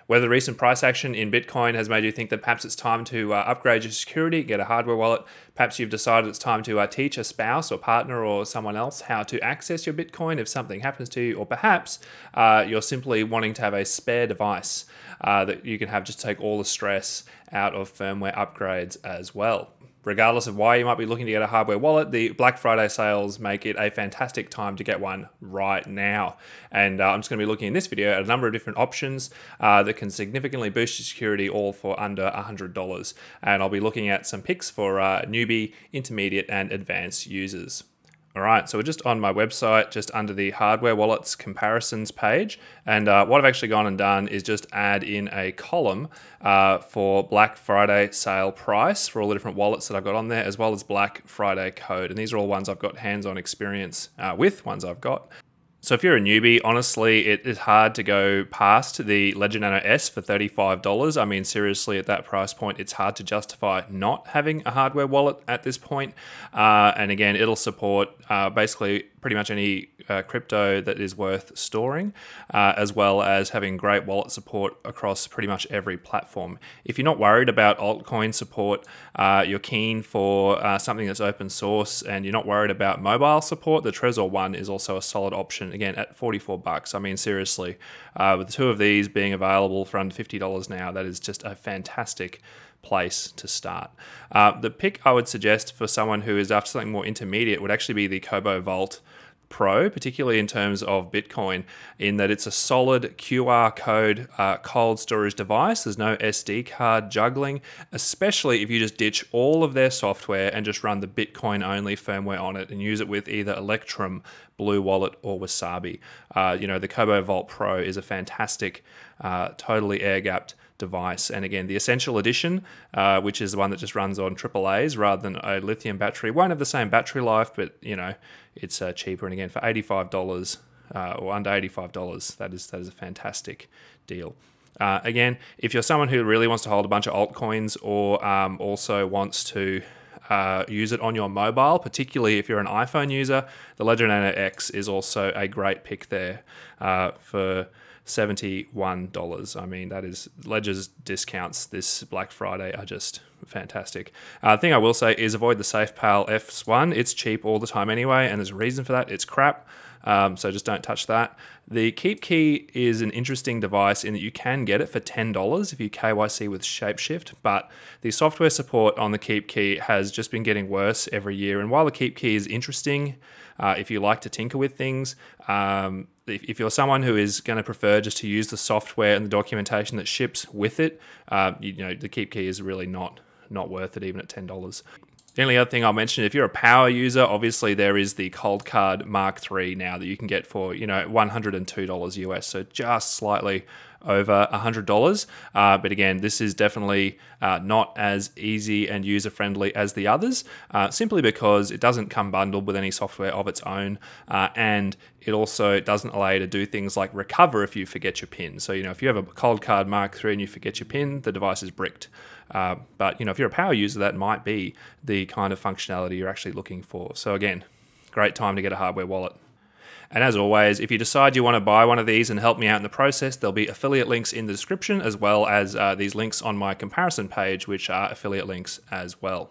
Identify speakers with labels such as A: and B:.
A: Whether the recent price action in Bitcoin has made you think that perhaps it's time to upgrade your security, get a hardware wallet, perhaps you've decided it's time to teach a spouse or partner or someone else how to access your Bitcoin if something happens to you, or perhaps you're simply wanting to have a spare device that you can have just take all the stress out of firmware upgrades as well. Regardless of why you might be looking to get a hardware wallet, the Black Friday sales make it a fantastic time to get one right now. And I'm just going to be looking in this video at a number of different options that can significantly boost your security, all for under $100. And I'll be looking at some picks for newbie, intermediate, and advanced users. All right, so we're just on my website, just under the hardware wallets comparisons page. And what I've actually gone and done is just add in a column for Black Friday sale price for all the different wallets that I've got on there, as well as Black Friday code. And these are all ones I've got hands-on experience with, ones I've got. So if you're a newbie, honestly, it is hard to go past the Ledger Nano S for $35. I mean, seriously, at that price point, it's hard to justify not having a hardware wallet at this point. And again, it'll support basically pretty much any crypto that is worth storing, as well as having great wallet support across pretty much every platform. If you're not worried about altcoin support, you're keen for something that's open source, and you're not worried about mobile support, the Trezor one is also a solid option, again, at $44. I mean, seriously, with the two of these being available for under $50 now, that is just a fantastic place to start. The pick I would suggest for someone who is after something more intermediate would actually be the Kobo Vault Pro, particularly in terms of Bitcoin, in that it's a solid QR code cold storage device. There's no SD card juggling, especially if you just ditch all of their software and just run the Bitcoin only firmware on it and use it with either Electrum, Blue Wallet, or Wasabi. The Kobo Vault Pro is a fantastic, totally air-gapped device. And again, the Essential Edition, which is the one that just runs on AAAs rather than a lithium battery, won't have the same battery life, but it's cheaper. And again, for $85 or under $85, that is a fantastic deal. Again, if you're someone who really wants to hold a bunch of altcoins, or also wants to use it on your mobile, particularly if you're an iPhone user, the Ledger Nano X is also a great pick there for $71. I mean, that is, Ledger's discounts this Black Friday are just fantastic. The thing I will say is avoid the SafePal F1. It's cheap all the time anyway, and there's a reason for that. It's crap. So just don't touch that. The Keep Key is an interesting device in that you can get it for $10 if you KYC with Shapeshift, but the software support on the Keep Key has just been getting worse every year. And while the Keep Key is interesting, if you like to tinker with things, if you're someone who is going to prefer just to use the software and the documentation that ships with it, the Keep Key is really not worth it, even at $10. The only other thing I'll mention, if you're a power user, obviously there is the Coldcard Mark III now that you can get for $102 US, so just slightly over $100. But again, this is definitely not as easy and user-friendly as the others, simply because it doesn't come bundled with any software of its own, and it also doesn't allow you to do things like recover if you forget your PIN. So, if you have a Coldcard Mark III and you forget your PIN, the device is bricked. But, if you're a power user, that might be the kind of functionality you're actually looking for. So again, great time to get a hardware wallet. And as always, if you decide you want to buy one of these and help me out in the process, there'll be affiliate links in the description, as well as these links on my comparison page, which are affiliate links as well.